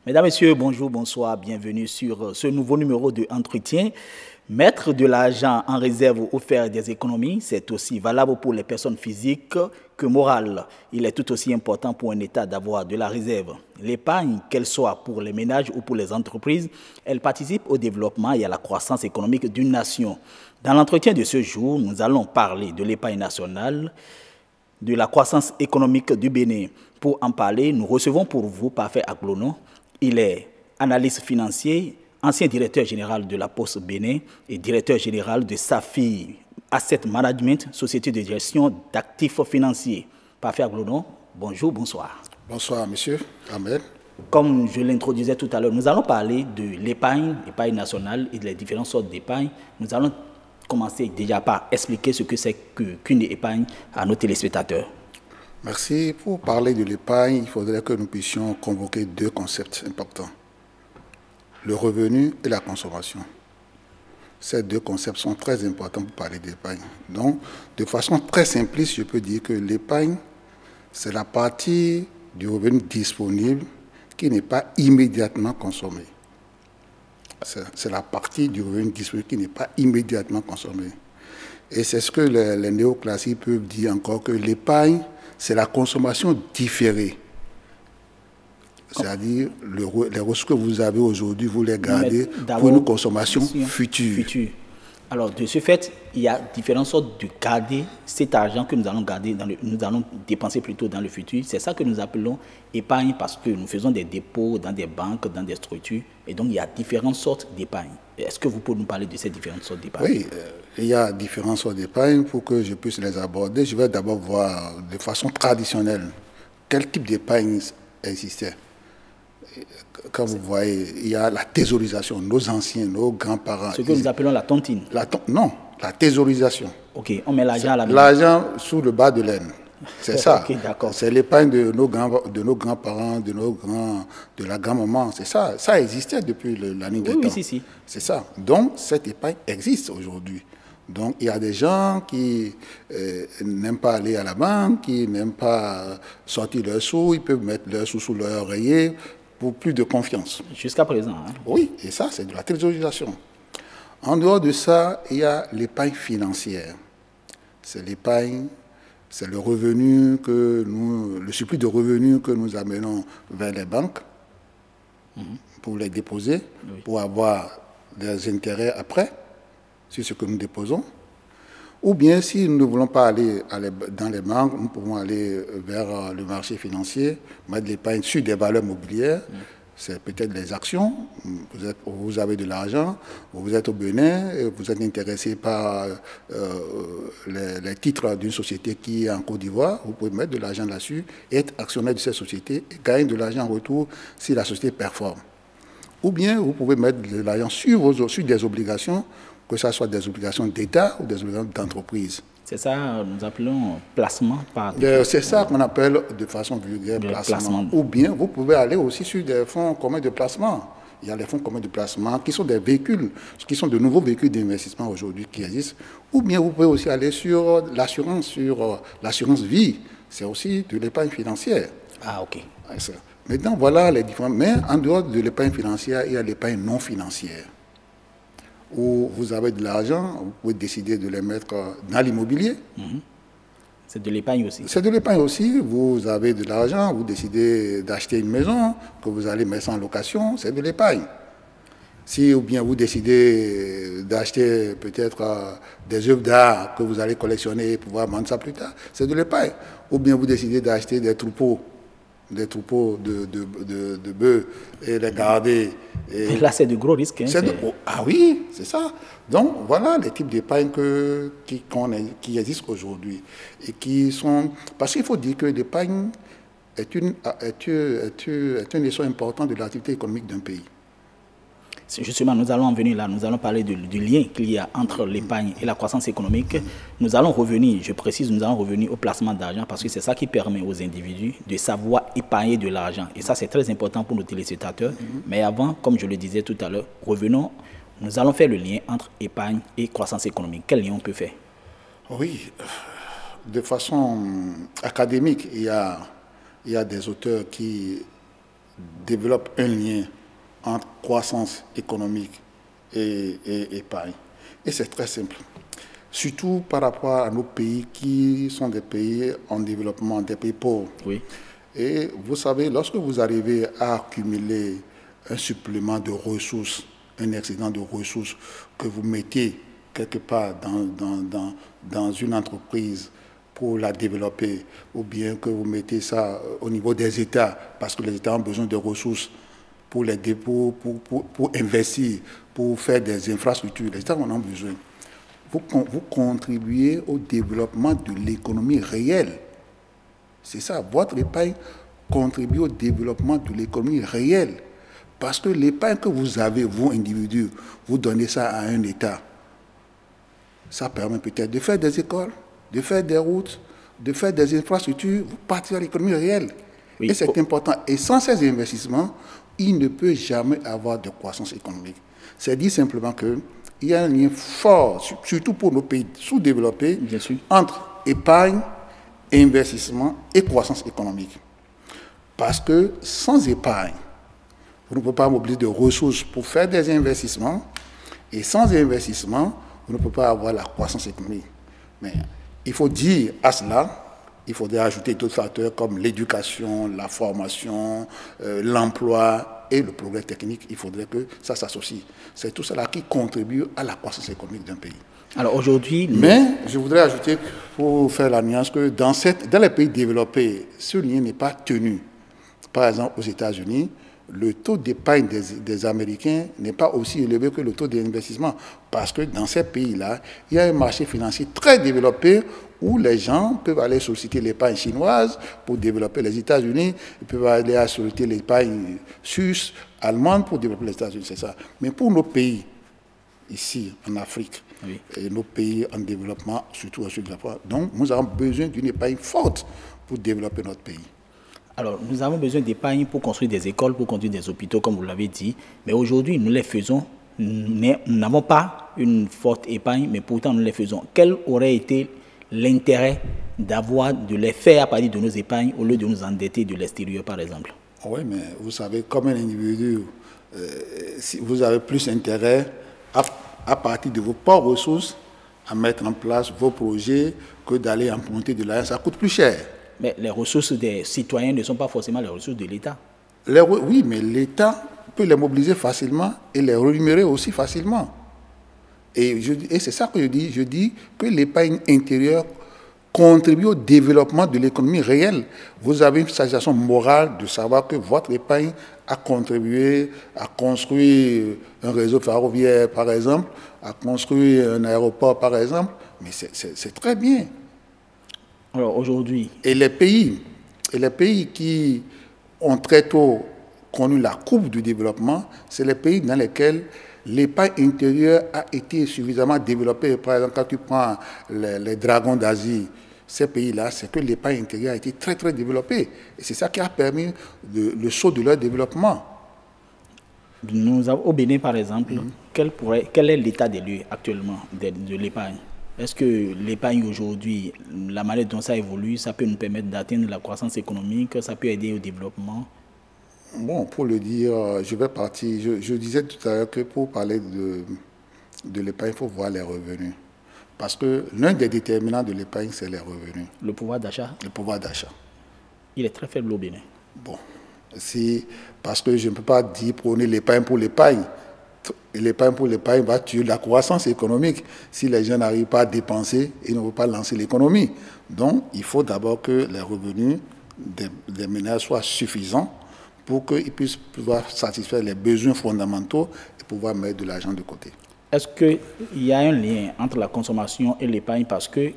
Mesdames, Messieurs, bonjour, bonsoir, bienvenue sur ce nouveau numéro de Entretien. Mettre de l'argent en réserve ou faire des économies, c'est aussi valable pour les personnes physiques que morales. Il est tout aussi important pour un État d'avoir de la réserve. L'épargne, qu'elle soit pour les ménages ou pour les entreprises, elle participe au développement et à la croissance économique d'une nation. Dans l'entretien de ce jour, nous allons parler de l'épargne nationale, de la croissance économique du Bénin. Pour en parler, nous recevons pour vous Parfait Aglono. Il est analyste financier, ancien directeur général de la Poste Bénin et directeur général de Safi Asset Management, société de gestion d'actifs financiers. Parfait Aglono, bonjour, bonsoir. Bonsoir, monsieur Ahmed. Comme je l'introduisais tout à l'heure, nous allons parler de l'épargne nationale et des différentes sortes d'épargne. Nous allons commencer déjà par expliquer ce que c'est qu'une épargne à nos téléspectateurs. Merci. Pour parler de l'épargne, il faudrait que nous puissions convoquer deux concepts importants. Le revenu et la consommation. Ces deux concepts sont très importants pour parler d'épargne. Donc, de façon très simpliste, je peux dire que l'épargne, c'est la partie du revenu disponible qui n'est pas immédiatement consommée. C'est la partie du revenu disponible qui n'est pas immédiatement consommée. Et c'est ce que les néoclassiques peuvent dire encore, que l'épargne, c'est la consommation différée. C'est-à-dire, les ressources que vous avez aujourd'hui, vous les gardez pour une consommation future. Alors, de ce fait, il y a différentes sortes de garder cet argent que nous allons garder, nous allons dépenser plutôt dans le futur. C'est ça que nous appelons épargne parce que nous faisons des dépôts dans des banques, dans des structures. Et donc, il y a différentes sortes d'épargne. Est-ce que vous pouvez nous parler de ces différentes sortes d'épargne? Oui, il y a différentes sortes d'épargne. Pour que je puisse les aborder, je vais d'abord voir de façon traditionnelle quel type d'épargne existait. Quand vous voyez, il y a la thésaurisation, nos anciens, nos grands-parents. Ce que nous appelons la tontine. Non, la thésaurisation. Ok, on met l'argent à la main. L'argent sous le bas de laine. C'est ça. Okay, d'accord. C'est l'épargne de nos grands-parents, de la grand-maman. C'est ça. Ça existait depuis la nuit des temps. Oui, si. C'est ça. Donc, cette épargne existe aujourd'hui. Donc, il y a des gens qui n'aiment pas aller à la banque, qui n'aiment pas sortir leurs sous, ils peuvent mettre leurs sous sous leur oreiller pour plus de confiance. Jusqu'à présent. Hein? Oui, et ça, c'est de la thésaurisation. En dehors de ça, il y a l'épargne financière. C'est l'épargne, c'est le revenu le surplus de revenus que nous amenons vers les banques pour les déposer, pour avoir des intérêts après sur ce que nous déposons. Ou bien, si nous ne voulons pas aller dans les banques, nous pouvons aller vers le marché financier, mettre l'épargne sur des valeurs mobilières. C'est peut-être les actions. Vous avez de l'argent, vous êtes au Bénin, vous êtes intéressé par les titres d'une société qui est en Côte d'Ivoire. Vous pouvez mettre de l'argent là-dessus, être actionnaire de cette société et gagner de l'argent en retour si la société performe. Ou bien, vous pouvez mettre de l'argent sur des obligations, que ce soit des obligations d'État ou des obligations d'entreprise. C'est ça, nous appelons placement par... C'est ça qu'on appelle de façon vulgaire placement. Ou bien, vous pouvez aller aussi sur des fonds communs de placement. Il y a les fonds communs de placement qui sont des véhicules, qui sont de nouveaux véhicules d'investissement aujourd'hui qui existent. Ou bien, vous pouvez aussi aller sur l'assurance vie. C'est aussi de l'épargne financière. Ah, ok. Maintenant, voilà les différents... Mais en dehors de l'épargne financière, il y a l'épargne non financière, où vous avez de l'argent, vous pouvez décider de les mettre dans l'immobilier. C'est de l'épargne aussi. C'est de l'épargne aussi. Vous avez de l'argent, vous décidez d'acheter une maison, que vous allez mettre en location, c'est de l'épargne. Ou bien vous décidez d'acheter peut-être des œuvres d'art que vous allez collectionner et pouvoir vendre ça plus tard, c'est de l'épargne. Ou bien vous décidez d'acheter des troupeaux de bœufs et les garder. Et là, c'est de gros risques. Hein, ah oui, c'est ça. Donc, voilà les types d'épargne qui existent aujourd'hui. Et qui sont... Parce qu'il faut dire que l'épargne est un essor important de l'activité économique d'un pays. Justement, nous allons en venir là, nous allons parler du lien qu'il y a entre l'épargne et la croissance économique. Nous allons revenir, je précise, nous allons revenir au placement d'argent parce que c'est ça qui permet aux individus de savoir épargner de l'argent. Et ça, c'est très important pour nos téléspectateurs. Mais avant, comme je le disais tout à l'heure, revenons, nous allons faire le lien entre épargne et croissance économique. Quel lien on peut faire? Oui, de façon académique, il y a des auteurs qui développe un lien entre croissance économique et épargne. Et c'est très simple. Surtout par rapport à nos pays qui sont des pays en développement, des pays pauvres. Oui. Et vous savez, lorsque vous arrivez à accumuler un supplément de ressources, un excédent de ressources que vous mettez quelque part dans une entreprise pour la développer, ou bien que vous mettez ça au niveau des États, parce que les États ont besoin de ressources pour les dépôts, pour investir, pour faire des infrastructures. Les États en ont besoin. Vous contribuez au développement de l'économie réelle. C'est ça, votre épargne contribue au développement de l'économie réelle. Parce que l'épargne que vous avez, vous, individus, vous donnez ça à un État. Ça permet peut-être de faire des écoles, de faire des routes, de faire des infrastructures, vous partez à l'économie réelle. Oui. Et c'est important. Et sans ces investissements, il ne peut jamais avoir de croissance économique. C'est dit simplement qu'il y a un lien fort, surtout pour nos pays sous-développés, entre épargne, investissement et croissance économique. Parce que sans épargne, vous ne pouvez pas mobiliser de ressources pour faire des investissements, et sans investissement, vous ne pouvez pas avoir la croissance économique. Mais il faut dire à cela, il faudrait ajouter d'autres facteurs comme l'éducation, la formation, l'emploi et le progrès technique. Il faudrait que ça s'associe. C'est tout cela qui contribue à la croissance économique d'un pays. Alors aujourd'hui... Mais je voudrais ajouter, pour faire la nuance, que dans les pays développés, ce lien n'est pas tenu. Par exemple, aux États-Unis, le taux d'épargne des Américains n'est pas aussi élevé que le taux d'investissement. Parce que dans ces pays-là, il y a un marché financier très développé où les gens peuvent aller solliciter l'épargne chinoise pour développer les États-Unis, ils peuvent aller solliciter l'épargne suisse, allemande pour développer les États-Unis, c'est ça. Mais pour nos pays, ici, en Afrique, oui, et nos pays en développement, surtout au sud de l'Afrique, donc nous avons besoin d'une épargne forte pour développer notre pays. Alors, nous avons besoin d'épargne pour construire des écoles, pour construire des hôpitaux, comme vous l'avez dit, mais aujourd'hui, nous les faisons. Nous n'avons pas une forte épargne, mais pourtant nous les faisons. Quel aurait été l'intérêt de les faire à partir de nos épargnes au lieu de nous endetter de l'extérieur, par exemple? Oui, mais vous savez, comme un individu, si vous avez plus intérêt à partir de vos propres ressources à mettre en place vos projets que d'aller emprunter de l'argent, ça coûte plus cher. Mais les ressources des citoyens ne sont pas forcément les ressources de l'État. Oui, mais l'État peut les mobiliser facilement et les rémunérer aussi facilement. Et c'est ça que je dis que l'épargne intérieure contribue au développement de l'économie réelle. Vous avez une satisfaction morale de savoir que votre épargne a contribué à construire un réseau ferroviaire, par exemple, à construire un aéroport, par exemple. Mais c'est très bien. Alors aujourd'hui... Et les pays qui ont très tôt connu la courbe du développement, c'est les pays dans lesquels l'épargne intérieure a été suffisamment développée. Par exemple, quand tu prends les dragons d'Asie, ces pays-là, c'est que l'épargne intérieure a été très, très développée. Et c'est ça qui a permis le saut de leur développement. Nous avons, au Bénin, par exemple, quel est l'état des lieux actuellement de l'épargne? Est-ce que l'épargne aujourd'hui, la manière dont ça évolue, ça peut nous permettre d'atteindre la croissance économique, ça peut aider au développement? Bon, pour le dire, je vais partir. Je disais tout à l'heure que pour parler de l'épargne, il faut voir les revenus. Parce que l'un des déterminants de l'épargne, c'est les revenus. Le pouvoir d'achat? Le pouvoir d'achat. Il est très faible au Bénin. Bon, parce que je ne peux pas dire prôner l'épargne pour l'épargne. L'épargne pour l'épargne va tuer la croissance économique. Si les gens n'arrivent pas à dépenser, ils ne vont pas lancer l'économie. Donc, il faut d'abord que les revenus des ménages soient suffisants pour qu'ils puissent pouvoir satisfaire les besoins fondamentaux et pouvoir mettre de l'argent de côté. Est-ce qu'il y a un lien entre la consommation et l'épargne? Parce que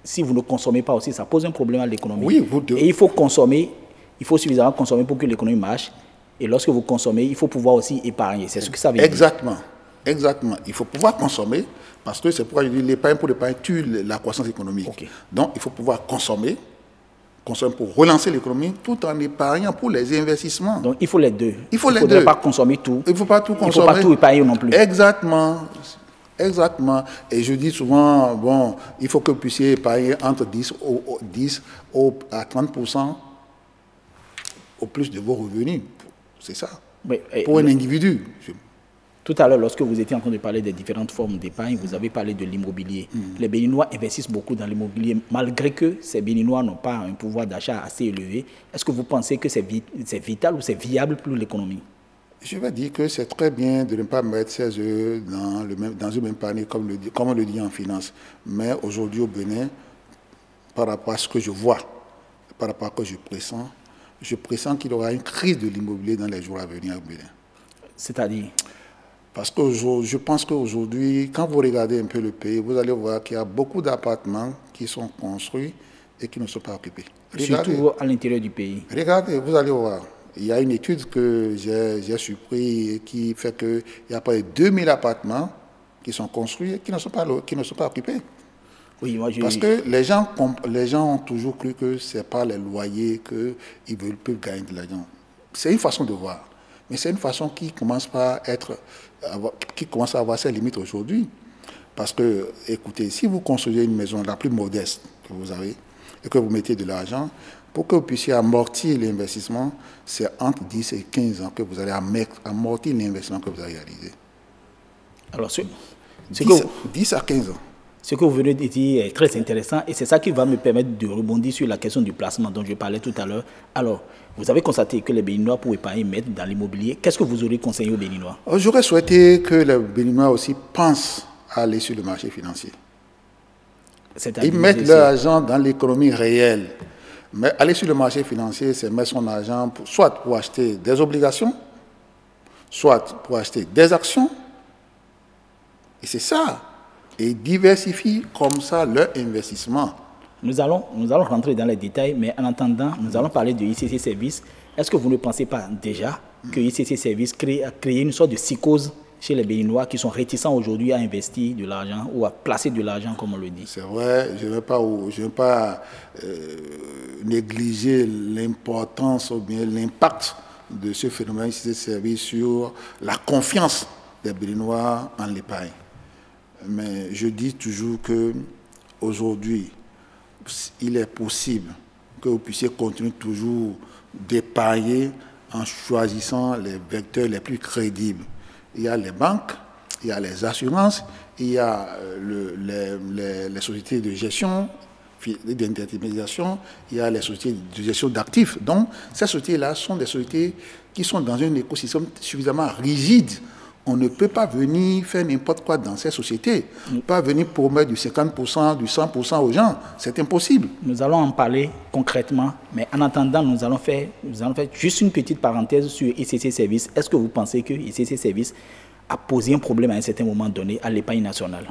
si vous ne consommez pas aussi, ça pose un problème à l'économie. Oui, et il faut consommer, il faut suffisamment consommer pour que l'économie marche. Et lorsque vous consommez, il faut pouvoir aussi épargner. C'est ce que ça veut dire. Exactement. Exactement. Il faut pouvoir consommer, parce que c'est pourquoi je dis l'épargne pour l'épargne tue la croissance économique. Okay. Donc, il faut pouvoir consommer pour relancer l'économie, tout en épargnant pour les investissements. Donc, il faut les deux. Il faut les deux. Il ne faut pas consommer tout. Il ne faut pas tout consommer. Il ne faut pas tout épargner non plus. Exactement. Exactement. Et je dis souvent, bon, il faut que vous puissiez épargner entre 10 à 30% au plus de vos revenus. C'est ça. Mais, pour un individu. Tout à l'heure, lorsque vous étiez en train de parler des différentes formes d'épargne, vous avez parlé de l'immobilier. Les Béninois investissent beaucoup dans l'immobilier, malgré que ces Béninois n'ont pas un pouvoir d'achat assez élevé. Est-ce que vous pensez que c'est vital ou c'est viable pour l'économie? Je vais dire que c'est très bien de ne pas mettre ses œufs dans une même panier, comme on le dit en finance. Mais aujourd'hui au Bénin, par rapport à ce que je vois, par rapport à ce que je pressens qu'il y aura une crise de l'immobilier dans les jours à venir au Bénin. C'est-à-dire? Parce que je pense qu'aujourd'hui, quand vous regardez un peu le pays, vous allez voir qu'il y a beaucoup d'appartements qui sont construits et qui ne sont pas occupés. Regardez, surtout à l'intérieur du pays. Regardez, vous allez voir. Il y a une étude que j'ai surpris qui fait qu'il y a près de 2000 appartements qui sont construits et qui ne sont pas occupés. Oui, moi parce que les gens ont toujours cru que ce n'est pas les loyers qu'ils peuvent gagner de l'argent. C'est une façon de voir. Mais c'est une façon qui commence à avoir ses limites aujourd'hui. Parce que, écoutez, si vous construisez une maison la plus modeste que vous avez et que vous mettez de l'argent, pour que vous puissiez amortir l'investissement, c'est entre 10 et 15 ans que vous allez amortir l'investissement que vous avez réalisé. Alors, 10 à 15 ans. Ce que vous venez de dire est très intéressant et c'est ça qui va me permettre de rebondir sur la question du placement dont je parlais tout à l'heure. Alors, vous avez constaté que les Béninois pour épargner mettent dans l'immobilier. Qu'est-ce que vous aurez conseillé aux Béninois? J'aurais souhaité que les Béninois aussi pensent à aller sur le marché financier. Ils mettent leur argent dans l'économie réelle. Mais aller sur le marché financier, c'est mettre son argent soit pour acheter des obligations, soit pour acheter des actions. Et c'est ça. Et diversifient comme ça leur investissement. Nous allons rentrer dans les détails, mais en attendant, nous allons parler de ICC Services. Est-ce que vous ne pensez pas déjà que ICC Services a créé une sorte de psychose chez les Béninois qui sont réticents aujourd'hui à investir de l'argent ou à placer de l'argent, comme on le dit? C'est vrai, je ne veux pas négliger l'importance ou bien l'impact de ce phénomène ICC Services sur la confiance des Béninois en l'épargne. Mais je dis toujours qu'aujourd'hui, il est possible que vous puissiez continuer toujours d'épargner en choisissant les vecteurs les plus crédibles. Il y a les banques, il y a les assurances, il y a les sociétés de gestion, d'intermédiation, il y a les sociétés de gestion d'actifs. Donc, ces sociétés-là sont des sociétés qui sont dans un écosystème suffisamment rigide. On ne peut pas venir faire n'importe quoi dans ces sociétés. On ne peut pas venir promettre du 50%, du 100% aux gens. C'est impossible. Nous allons en parler concrètement, mais en attendant, nous allons faire juste une petite parenthèse sur ICC Services. Est-ce que vous pensez que ICC Services a posé un problème à un certain moment donné à l'épargne nationale?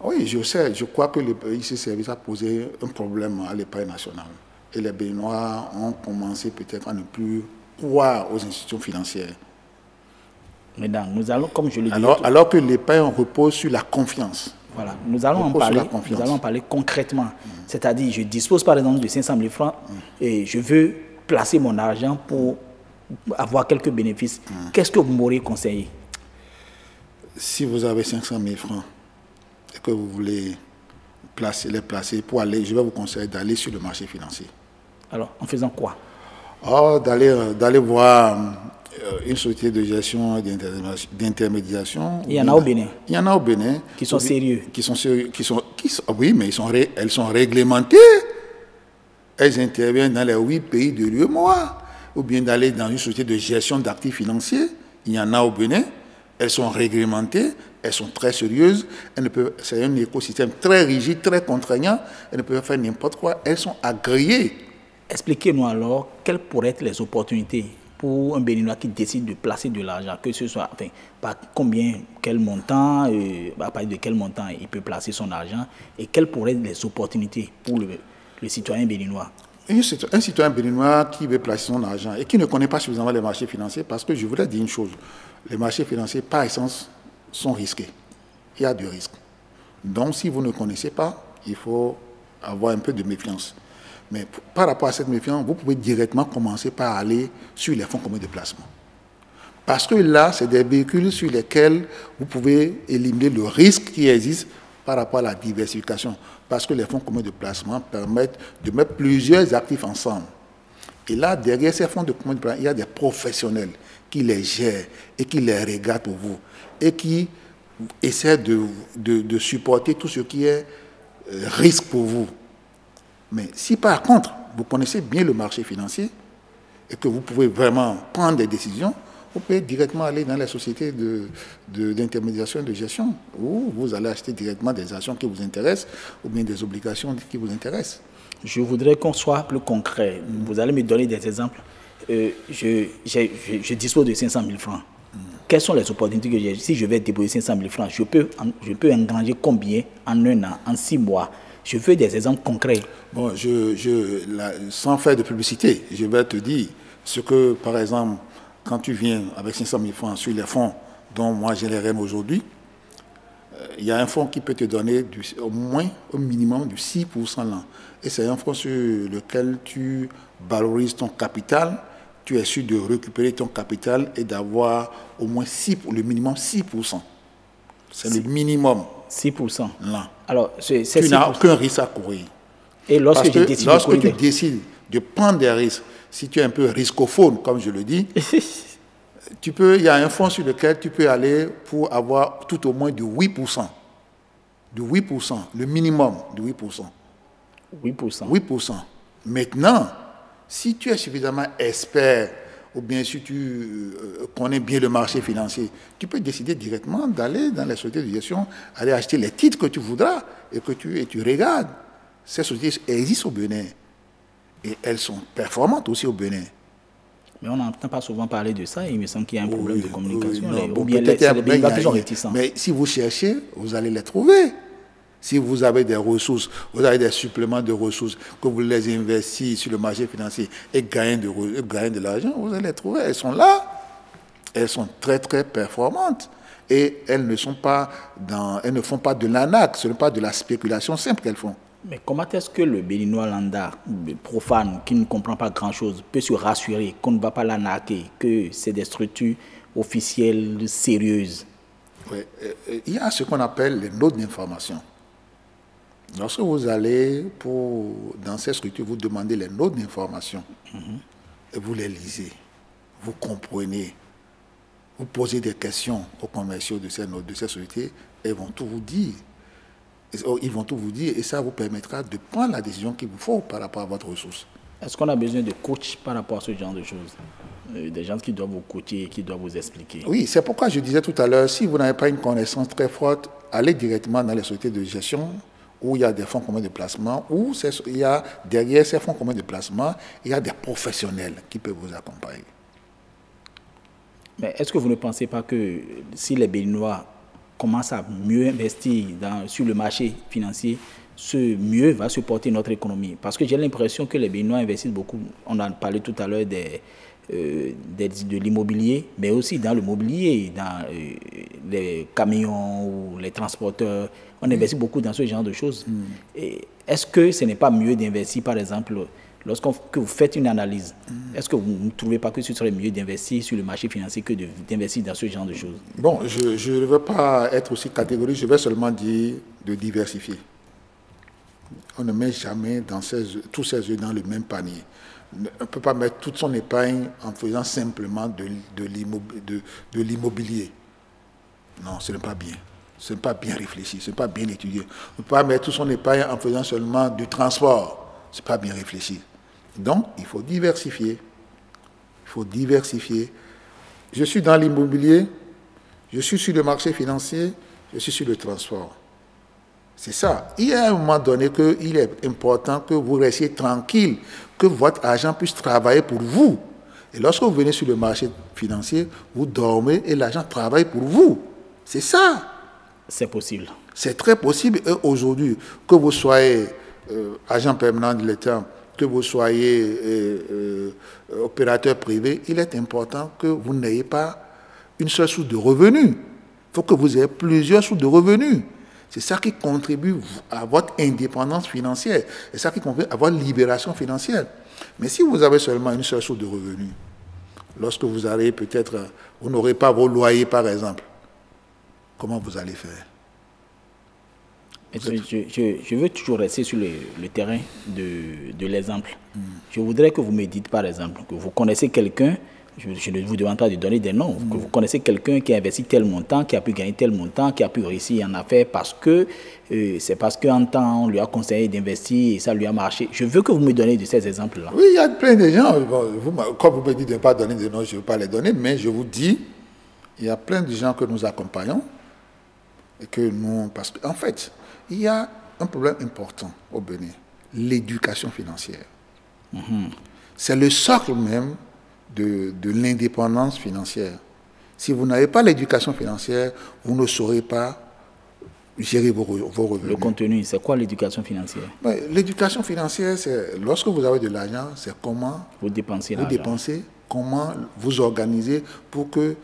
Oui, je sais. Je crois que ICC Services a posé un problème à l'épargne nationale. Et les Béninois ont commencé peut-être à ne plus croire aux institutions financières. Mesdames, nous allons, comme je le dis... Alors que l'épargne repose sur la confiance. Voilà, nous allons en parler concrètement. C'est-à-dire, je dispose par exemple de 500 000 francs et je veux placer mon argent pour avoir quelques bénéfices. Qu'est-ce que vous m'aurez conseillé? Si vous avez 500 000 francs et que vous voulez les placer pour aller, je vais vous conseiller d'aller sur le marché financier. Alors, en faisant quoi? D'aller voir une société de gestion d'intermédiation. Il y en a au Bénin. Il y en a au Bénin. Qui sont sérieux. Oui, mais elles sont réglementées. Elles interviennent dans les 8 pays de l'UEMOA. Ou bien d'aller dans une société de gestion d'actifs financiers. Il y en a au Bénin. Elles sont réglementées. Elles sont très sérieuses. C'est un écosystème très rigide, très contraignant. Elles ne peuvent faire n'importe quoi. Elles sont agréées. Expliquez-nous alors quelles pourraient être les opportunités pour un Béninois qui décide de placer de l'argent, que ce soit, par quel montant, à partir de quel montant il peut placer son argent, et quelles pourraient être les opportunités pour le citoyen béninois. Un citoyen béninois qui veut placer son argent et qui ne connaît pas suffisamment les marchés financiers, parce que je voudrais dire une chose, les marchés financiers, par essence, sont risqués. Il y a du risque. Donc, si vous ne connaissez pas, il faut avoir un peu de méfiance. Mais par rapport à cette méfiance, vous pouvez directement commencer par aller sur les fonds communs de placement. Parce que là, c'est des véhicules sur lesquels vous pouvez éliminer le risque qui existe par rapport à la diversification. Parce que les fonds communs de placement permettent de mettre plusieurs actifs ensemble. Et là, derrière ces fonds communs de placement, il y a des professionnels qui les gère et qui les regarde pour vous et qui essaie de supporter tout ce qui est risque pour vous. Mais si par contre, vous connaissez bien le marché financier et que vous pouvez vraiment prendre des décisions, vous pouvez directement aller dans les sociétés d'intermédiation et de gestion où vous allez acheter directement des actions qui vous intéressent ou bien des obligations qui vous intéressent. Je voudrais qu'on soit plus concret. Vous allez me donner des exemples. Je dispose de 500 000 francs. Quelles sont les opportunités que j'ai? Si je vais déposer 500 000 francs, je peux engranger combien en un an, en 6 mois? Je veux des exemples concrets. Bon, sans faire de publicité, je vais te dire ce que, par exemple, quand tu viens avec 500 000 francs sur les fonds dont moi j'ai les rênes aujourd'hui, il y a un fonds qui peut te donner au minimum du 6% l'an. Et c'est un fonds sur lequel tu valorises ton capital, tu es sûr de récupérer ton capital et d'avoir au moins le minimum 6%. C'est le minimum. 6%. Là. Alors, tu n'as aucun risque à courir. Et lorsque tu décides de prendre des risques, si tu es un peu riscophone, comme je le dis, il y a un fonds sur lequel tu peux aller pour avoir tout au moins de 8%. De 8%, le minimum de 8%. 8%. 8%. Maintenant, si tu es suffisamment expert, ou bien si tu connais bien le marché financier, tu peux décider directement d'aller dans les sociétés de gestion, aller acheter les titres que tu voudras et que tu regardes. Ces sociétés existent au Bénin et elles sont performantes aussi au Bénin. Mais on n'entend pas souvent parler de ça et il me semble qu'il y a un problème de communication. Ou bien les Béninois qui sont réticents. Mais si vous cherchez, vous allez les trouver. Si vous avez des ressources, vous avez des suppléments de ressources, que vous les investissez sur le marché financier et gagnez de l'argent, vous allez les trouver. Elles sont là. Elles sont très, très performantes. Et elles ne font pas de l'arnaque. Ce n'est pas de la spéculation simple qu'elles font. Mais comment est-ce que le Béninois lambda, profane, qui ne comprend pas grand-chose, peut se rassurer qu'on ne va pas l'arnaquer, que c'est des structures officielles sérieuses? Oui. Il y a ce qu'on appelle les notes d'information. Lorsque vous allez dans ces structures, vous demandez les notes d'information et vous les lisez, vous comprenez, vous posez des questions aux commerciaux de ces sociétés et ils vont tout vous dire. Ils vont tout vous dire et ça vous permettra de prendre la décision qu'il vous faut par rapport à votre ressource. Est-ce qu'on a besoin de coach par rapport à ce genre de choses? Des gens qui doivent vous coacher, qui doivent vous expliquer? Oui, c'est pourquoi je disais tout à l'heure, si vous n'avez pas une connaissance très forte, allez directement dans les sociétés de gestion où il y a des fonds communs de placement, où il y a derrière ces fonds communs de placement, il y a des professionnels qui peuvent vous accompagner. Mais est-ce que vous ne pensez pas que si les Béninois commencent à mieux investir sur le marché financier, mieux va se porter notre économie? Parce que j'ai l'impression que les Béninois investissent beaucoup. On en parlait tout à l'heure de l'immobilier, mais aussi dans le mobilier, dans les camions ou les transporteurs. On investit beaucoup dans ce genre de choses. Est-ce que ce n'est pas mieux d'investir, par exemple, lorsque vous faites une analyse, est-ce que vous ne trouvez pas que ce serait mieux d'investir sur le marché financier que d'investir dans ce genre de choses? Bon, je ne veux pas être aussi catégorique, je vais seulement dire de diversifier. On ne met jamais tous ses œufs dans le même panier. On ne peut pas mettre toute son épargne en faisant simplement de l'immobilier. Non, ce n'est pas bien. Ce n'est pas bien réfléchi, ce n'est pas bien étudié. On ne peut pas mettre toute son épargne en faisant seulement du transport. Ce n'est pas bien réfléchi. Donc, il faut diversifier. Il faut diversifier. Je suis dans l'immobilier, je suis sur le marché financier, je suis sur le transport. C'est ça. Il y a un moment donné qu'il est important que vous restiez tranquille, que votre argent puisse travailler pour vous. Et lorsque vous venez sur le marché financier, vous dormez et l'argent travaille pour vous. C'est ça. C'est possible. C'est très possible. Et aujourd'hui, que vous soyez agent permanent de l'État, que vous soyez opérateur privé, il est important que vous n'ayez pas une seule source de revenus. Il faut que vous ayez plusieurs sources de revenus. C'est ça qui contribue à votre indépendance financière. C'est ça qui contribue à votre libération financière. Mais si vous avez seulement une seule source de revenus, lorsque vous allez peut-être, vous n'aurez pas vos loyers par exemple, comment vous allez faire? Je veux toujours rester sur le terrain de l'exemple. Je voudrais que vous me dites par exemple que vous connaissez quelqu'un Je ne vous demande pas de donner des noms. Que vous connaissez quelqu'un qui a investi tel montant, qui a pu gagner tel montant, qui a pu réussir en affaires parce que c'est parce qu'en temps, on lui a conseillé d'investir et ça lui a marché. Je veux que vous me donniez de ces exemples-là. Oui, il y a plein de gens. Comme vous me dites de ne pas donner de noms, je ne veux pas les donner, mais je vous dis, il y a plein de gens que nous accompagnons et que nous... Parce qu'en fait, il y a un problème important au Bénin, l'éducation financière. C'est le socle même de l'indépendance financière. Si vous n'avez pas l'éducation financière, vous ne saurez pas gérer vos revenus. Le contenu, c'est quoi l'éducation financière? L'éducation financière, c'est lorsque vous avez de l'argent, c'est comment vous dépensez, comment vous organisez pour que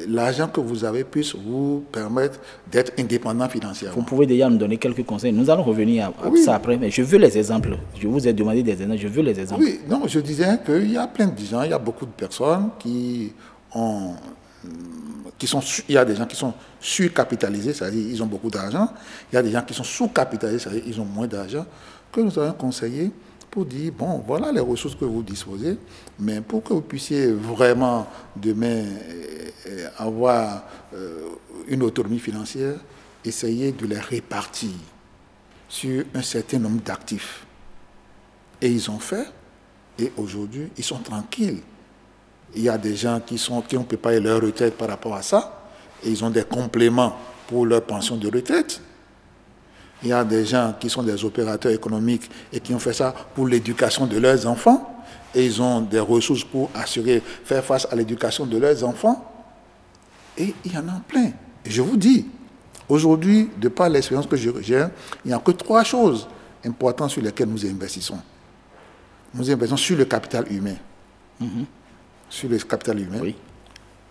l'argent que vous avez puisse vous permettre d'être indépendant financièrement. Vous pouvez déjà nous donner quelques conseils. Nous allons revenir à ça après, mais je veux les exemples. Je vous ai demandé des exemples, je veux les exemples. Oui, non, je disais qu'il y a plein de gens, il y a beaucoup de personnes il y a des gens qui sont surcapitalisés, c'est-à-dire ils ont beaucoup d'argent. Il y a des gens qui sont sous-capitalisés, c'est-à-dire ils ont moins d'argent, que nous avons conseillé pour dire, bon, voilà les ressources que vous disposez, mais pour que vous puissiez vraiment demain avoir une autonomie financière, essayez de les répartir sur un certain nombre d'actifs. Et ils ont fait, et aujourd'hui, ils sont tranquilles. Il y a des gens qui ont préparé leur retraite par rapport à ça, et ils ont des compléments pour leur pension de retraite. Il y a des gens qui sont des opérateurs économiques et qui ont fait ça pour l'éducation de leurs enfants, et ils ont des ressources pour faire face à l'éducation de leurs enfants. Et il y en a plein. Et je vous dis, aujourd'hui, de par l'expérience que j'ai, il n'y a que 3 choses importantes sur lesquelles nous investissons. Nous investissons sur le capital humain. Sur le capital humain. Oui.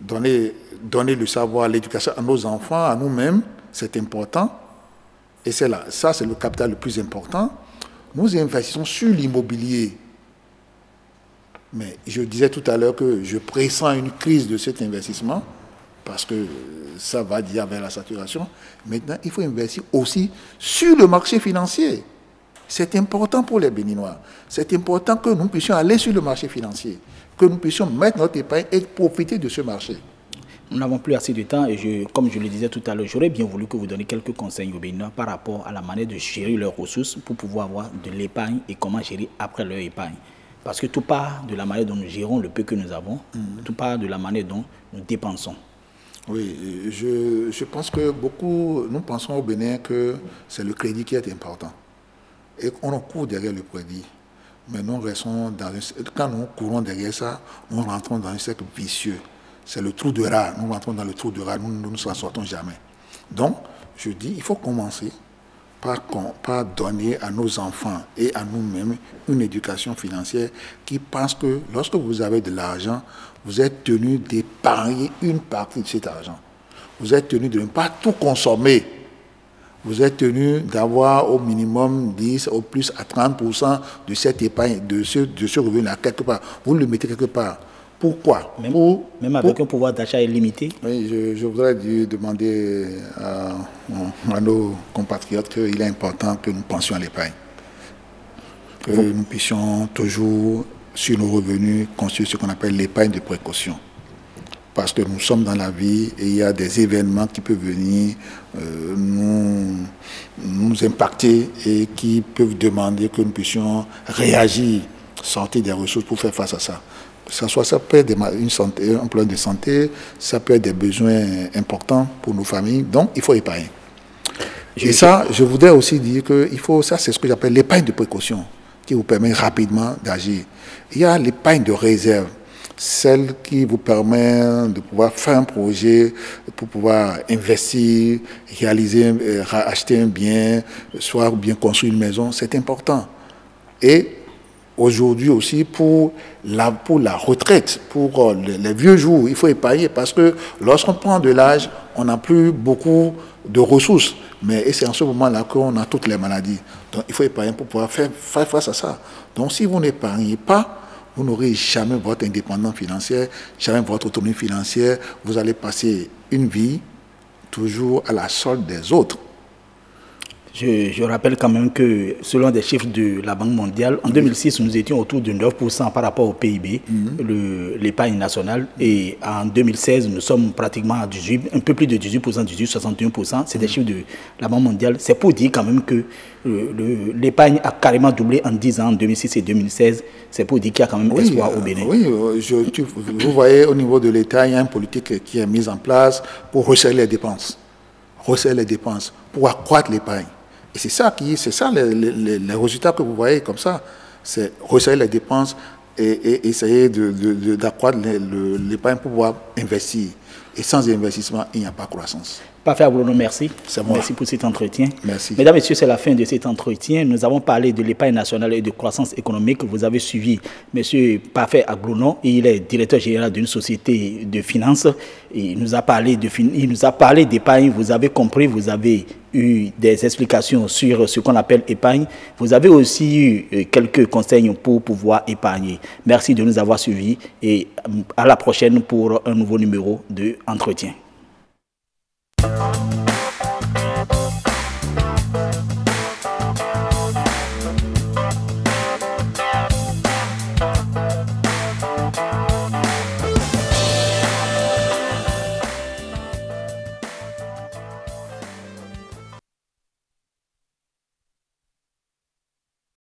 Donner le savoir, l'éducation à nos enfants, à nous-mêmes, c'est important. Et c'est là, ça c'est le capital le plus important. Nous investissons sur l'immobilier. Mais je disais tout à l'heure que je pressens une crise de cet investissement, parce que ça va dire vers la saturation. Maintenant, il faut investir aussi sur le marché financier. C'est important pour les Béninois. C'est important que nous puissions aller sur le marché financier, que nous puissions mettre notre épargne et profiter de ce marché. Nous n'avons plus assez de temps et comme je le disais tout à l'heure, j'aurais bien voulu que vous donniez quelques conseils aux Béninois par rapport à la manière de gérer leurs ressources pour pouvoir avoir de l'épargne et comment gérer après leur épargne. Parce que tout part de la manière dont nous gérons le peu que nous avons, tout part de la manière dont nous dépensons. Oui, je pense que nous pensons au Bénin que c'est le crédit qui est important. Et on court derrière le crédit. Mais nous restons quand nous courons derrière ça, nous rentrons dans un cercle vicieux. C'est le trou de rat. Nous rentrons dans le trou de rat, nous ne nous en sortons jamais. Donc, je dis, il faut commencer par donner à nos enfants et à nous-mêmes une éducation financière qui pense que lorsque vous avez de l'argent, vous êtes tenu d'épargner une partie de cet argent. Vous êtes tenu de ne pas tout consommer. Vous êtes tenu d'avoir au minimum 10 au plus à 30% de cette épargne, de ce revenu-là, quelque part. Vous le mettez quelque part. Pourquoi? Même avec un pouvoir d'achat illimité? Oui, je voudrais demander à nos compatriotes qu'il est important que nous pensions à l'épargne. Que nous puissions toujours, sur nos revenus, construire ce qu'on appelle l'épargne de précaution. Parce que nous sommes dans la vie et il y a des événements qui peuvent venir nous impacter et qui peuvent demander que nous puissions réagir, sortir des ressources pour faire face à ça. Ça peut être un problème de santé, ça peut être des besoins importants pour nos familles, donc il faut épargner. Et ça, je voudrais aussi dire que ça c'est ce que j'appelle l'épargne de précaution, qui vous permet rapidement d'agir. Il y a l'épargne de réserve, celle qui vous permet de pouvoir faire un projet, pour pouvoir investir, acheter un bien, soit bien construire une maison, c'est important. Et aujourd'hui aussi, pour la retraite, pour les vieux jours, il faut épargner parce que lorsqu'on prend de l'âge, on n'a plus beaucoup de ressources. Et c'est en ce moment-là qu'on a toutes les maladies. Donc il faut épargner pour pouvoir faire face à ça. Donc si vous n'épargnez pas, vous n'aurez jamais votre indépendance financière, jamais votre autonomie financière. Vous allez passer une vie toujours à la solde des autres. Je rappelle quand même que selon des chiffres de la Banque mondiale, en 2006, nous étions autour de 9% par rapport au PIB, l'épargne nationale. Et en 2016, nous sommes pratiquement à 18, un peu plus de 18%, 61%. C'est des chiffres de la Banque mondiale. C'est pour dire quand même que l'épargne a carrément doublé en 10 ans, en 2006 et 2016. C'est pour dire qu'il y a quand même espoir au Bénin. Oui, vous voyez, au niveau de l'État, il y a une politique qui est mise en place pour resserrer les dépenses. Resserrer les dépenses, pour accroître l'épargne. Et c'est ça les résultats que vous voyez comme ça. C'est resserrer les dépenses et essayer d'accroître l'épargne pour pouvoir investir. Et sans investissement, il n'y a pas de croissance. Parfait, Aglono, merci. Merci pour cet entretien. Merci. Mesdames et messieurs, c'est la fin de cet entretien. Nous avons parlé de l'épargne nationale et de croissance économique. Vous avez suivi M. Parfait Aglono. Il est directeur général d'une société de finances. Il nous a parlé d'épargne. Vous avez compris, vous avez eu des explications sur ce qu'on appelle épargne. Vous avez aussi eu quelques conseils pour pouvoir épargner. Merci de nous avoir suivis et à la prochaine pour un nouveau numéro de Entretien.